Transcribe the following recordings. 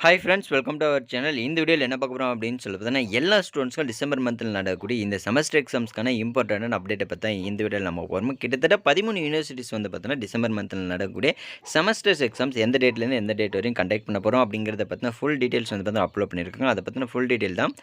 Hi friends, welcome to our channel. இந்த வீடியோல என்ன பார்க்க போறோம் அப்படின்னு சொல்லி பார்த்தீங்கன்னா, எல்லா ஸ்டூடண்ட்ஸ்க்கும் டிசம்பர் மந்த்ல நடக்கக்கூடிய இந்த செமஸ்டர் எக்ஸாம்ஸ்க்கான இம்பார்ட்டன்டான அப்டேட்ட பத்தி தான் இந்த வீடியோல நம்ம பார்க்க கிட்டத்தட்ட 13 யூனிவர்சிட்டிஸ் வந்து பார்த்தீங்கன்னா, டிசம்பர் மந்த்ல நடக்கக்கூடிய செமஸ்டர்ஸ் எக்ஸாம்ஸ் எந்த டேட்லேருந்து எந்த டேட் வரையும் கண்டக்ட் பண்ண போறோம் அப்படிங்கிறத பத்தின ஃபுல் டீடைல்ஸ் வந்து பார்த்தீங்கன்னா அப்லோட் பண்ணியிருக்காங்க. அதை பத்தின ஃபுல் டீடைல் தான்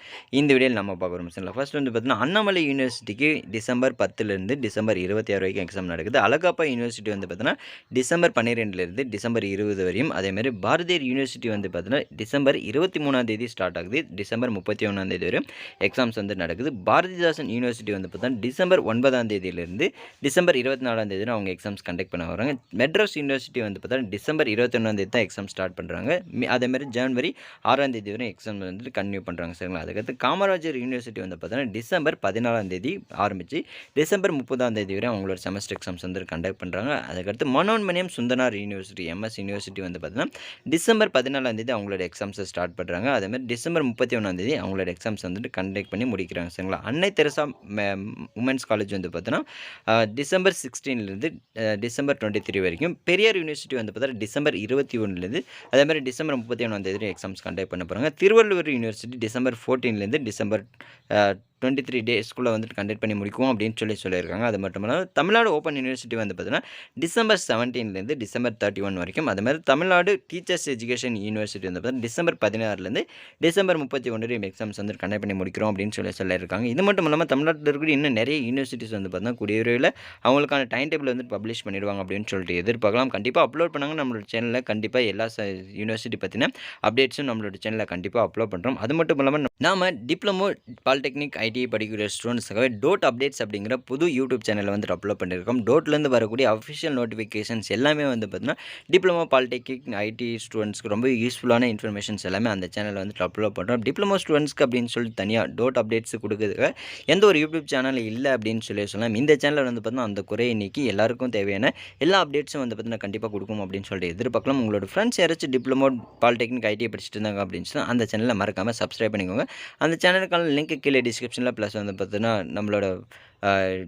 இந்த வீடியோல நம்ம பார்க்க போறோம். சரிங்களா? ஃபர்ஸ்ட் வந்து பார்த்தீங்கன்னா, அண்ணாமலை யூனிவர்சிட்டிக்கு டிசம்பர் 10லேருந்து டிசம்பர் 26 வரைக்கும் எக்ஸாம் நடக்குது. அழகப்பா யூனிவர்சிட்டி வந்து பார்த்தீங்கன்னா, டிசம்பர் 12லேருந்து டிசம்பர் 20 வரையும், அதேமாதிரி பாரதியார் யூனிவர்சிட்டி வந்து பார்த்தீங்கன்னா டிசம்பர் 23ஆம் தேதி ஸ்டார்ட் ஆகுது. டிசம்பர் 31ஆம் தேதி வரை எக்ஸாம்ஸ் வந்து நடக்குது. பாரதிதாசன் யூனிவர்சிட்டி வந்து பார்த்தீங்கன்னா டிசம்பர் 9ஆம் தேதியிலிருந்து டிசம்பர் 24ஆம் தேதி அவங்க எக்ஸாம்ஸ் கண்டக்ட் பண்ண வராங்க. மெட்ராஸ் யூனிவர்சிட்டி வந்து பார்த்தீங்கன்னா டிசம்பர் 21ஆம் தேதி தான் எக்ஸாம் ஸ்டார்ட் பண்ணுறாங்க. அதேமாதிரி ஜனவரி 6ஆம் தேதி வரை எக்ஸாம் வந்து கன்டினியூ பண்ணுறாங்க. சரிங்களா? அதுக்கடுத்து காமராஜர் யூனிவர்சிட்டி வந்து பார்த்தீங்கன்னா டிசம்பர் 14ஆம் தேதி ஆரம்பித்து டிசம்பர் 30ஆம் தேதி வரை அவங்களோட செமஸ்டர் எக்ஸாம்ஸ் வந்து கண்டக்ட் பண்ணுறாங்க. அதுக்கடுத்து Manonmaniam Sundaranar university MS university வந்து பார்த்தீங்கன்னா டிசம்பர் 14ஆம் தேதி அவங்களோட எக்ஸாம்ஸை ஸ்டார்ட் பண்ணுறாங்க. அதேமாதிரி டிசம்பர் 31ஆம் தேதி அவங்களோட எக்ஸாம்ஸ் வந்துட்டு கண்டக்ட் பண்ணி முடிக்கிறாங்க. சரிங்களா? அன்னை தெரசா உமன்ஸ் காலேஜ் வந்து பார்த்தீங்கன்னா டிசம்பர் 16லேருந்து டிசம்பர் 23 வரைக்கும், பெரியார் யூனிவர்சிட்டி வந்து பார்த்தீங்கன்னா டிசம்பர் 21லேருந்து அதேமாதிரி டிசம்பர் 31ஆம் தேதி எக்ஸாம்ஸ் கண்டக்ட் பண்ண போகிறாங்க. திருவள்ளுவர் யூனிவர்சிட்டி டிசம்பர் 14லேருந்து டிசம்பர் 23 டேஸ்க்குள்ளே வந்துட்டு கண்டக்ட் பண்ணி முடிக்கும் அப்படின்னு சொல்லியிருக்காங்க. அது மட்டும் இல்லாமல் தமிழ்நாடு ஓப்பன் யூனிவர்சிட்டி வந்து பார்த்தீங்கன்னா டிசம்பர் 17லேருந்து டிசம்பர் 31 வரைக்கும், அதுமாதிரி தமிழ்நாடு டீச்சர்ஸ் எஜுகேஷன் யூனிவர்சிட்டி வந்து பார்த்தீங்கன்னா டிசம்பர் 16லேருந்து டிசம்பர் 31 வரையும் எக்ஸாம்ஸ் வந்து கண்டக்ட் பண்ணி முடிக்கிறோம் அப்படின்னு சொல்லியிருக்காங்க. இது மட்டும் இல்லாமல் தமிழ்நாட்டில் இருக்கக்கூடிய இன்னும் நிறைய யூனிவர்சிட்டிஸ் வந்து பார்த்தீங்கன்னா கூடிய விரைவில் அவங்களுக்கான டைம் டேபிள் வந்து பப்ளிஷ் பண்ணிடுவாங்க அப்படின்னு சொல்லிட்டு எதிர்பார்க்கலாம். கண்டிப்பாக அப்லோட் பண்ணாங்க நம்மளோட சேனலில். கண்டிப்பாக எல்லா யூனிவர்சிட்டி பற்றின அப்டேட்ஸும் நம்மளோட சேனலில் கண்டிப்பாக அப்லோட் பண்ணுறோம். அது மட்டும் இல்லாமல் நாம் டிப்ளமோ பாலிடெக்னிக் ஐடிஐ படிக்கிற ஸ்டூடெண்ட்ஸுக்காகவே டோட் அப்டேட்ஸ் அப்படிங்கிற புது யூடியூப் சேனலில் வந்து அப்லோட் பண்ணியிருக்கோம். டோட்லேருந்து வரக்கூடிய அஃபிஷியல் நோட்டிஃபிகேஷன்ஸ் எல்லாமே வந்து பார்த்தீங்கன்னா டிப்ளமோ பாலிடெக்னிக் ஐடி ஸ்டூடெண்ட்ஸ்க்கு ரொம்ப யூஸ்ஃபுல்லான இன்ஃபர்மேஷன்ஸ் எல்லாமே அந்த சேனலில் வந்து அப்லோட் பண்ணுறோம். டிப்ளமோ ஸ்டூடெண்ட்ஸ்க்கு அப்படின்னு சொல்லி தனியாக டோட் அப்டேட்ஸ் கொடுக்குறதுக்கு எந்த ஒரு யூடியூப் சேனல் இல்லை அப்படின்னு சொல்லலாம். இந்த சேனலில் வந்து பார்த்தீங்கன்னா அந்த குறையை நீக்கி எல்லாருக்கும் தேவையான எல்லா அப்டேட்ஸும் வந்து பார்த்தீங்கன்னா கண்டிப்பாக கொடுக்கும் அப்படின்னு சொல்லிட்டு எதிர்பார்க்கலாம். உங்களோட ஃப்ரெண்ட்ஸ் யாராச்சும் டிப்ளமோ பாலிடெக்னிக் ஐடி படிச்சுட்டு இருந்தாங்க அப்படின்னு சொன்னால் அந்த சேனலில் மறக்காமல் சப்ஸ்கிரைப் பண்ணிக்கோங்க. அந்த சேனலுக்கான லிங்க் கீழே டிஸ்கிரிப்ஷனில் ப்ளஸ் வந்து பார்த்தீங்கன்னா நம்மளோட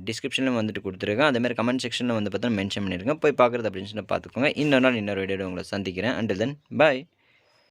டிஸ்கிரிப்ஷனில் வந்துட்டு கொடுத்துருக்கேன். அதேமாதிரி கமெண்ட் செக்ஷனில் வந்து பார்த்தீங்கன்னா மென்ஷன் பண்ணியிருக்கேன். போய் பார்க்குறது அப்படின்னு சொல்லி பார்த்துக்கோங்க. இன்னொரு நாள் இன்னொரு வீடியோவில் உங்களை சந்திக்கிறேன். அண்டில் தென் பாய்.